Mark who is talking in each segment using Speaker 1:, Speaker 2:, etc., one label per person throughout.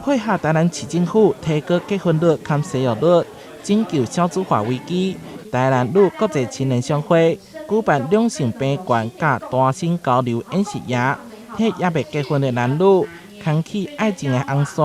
Speaker 1: 配合台南市政府提高结婚率和生育率，拯救少子化危机，台南女国际青年商会举办两性平权甲单身交流演习营，替也未结婚的男女开启爱情的红线。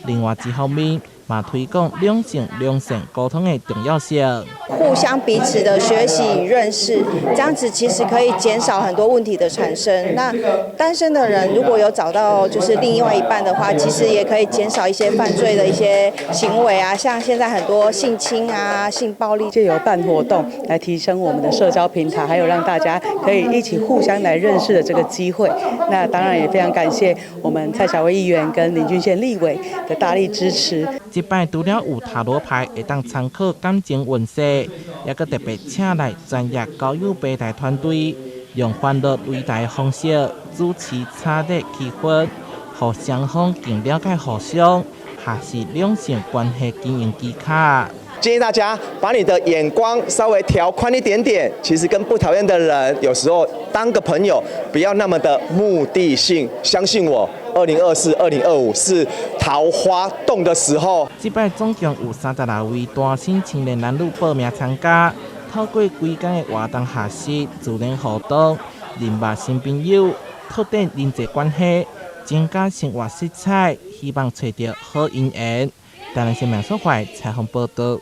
Speaker 1: 另外一方面，嘛推广两性良性沟通的重要性，
Speaker 2: 互相彼此的学习与认识，这样子其实可以减少很多问题的产生。那单身的人如果有找到就是另外一半的话，其实也可以减少一些犯罪的一些行为啊，像现在很多性侵啊、性暴力，
Speaker 3: 借由办活动来提升我们的社交平台，还有让大家可以一起互相来认识的这个机会。那当然也非常感谢我们蔡小薇议员跟林俊宪立委的大力支持。
Speaker 1: 这摆除了有塔罗牌会当参考感情运势，也个特别请来专业交友平台团队，用欢乐对待的方式主持茶热气氛，互双方更了解互相，还是两性关系经营技巧。
Speaker 4: 建议大家把你的眼光稍微调宽一点点，其实跟不讨厌的人，有时候当个朋友，不要那么的目的性。相信我，2024、2025是桃花洞的时候。
Speaker 1: 这摆总共有36位单身青年男女报名参加，透过几天的活动学习、自然互动、认识新朋友、拓展人际关系，增加生活色彩，希望找到好姻缘。台南新闻所会采访报道。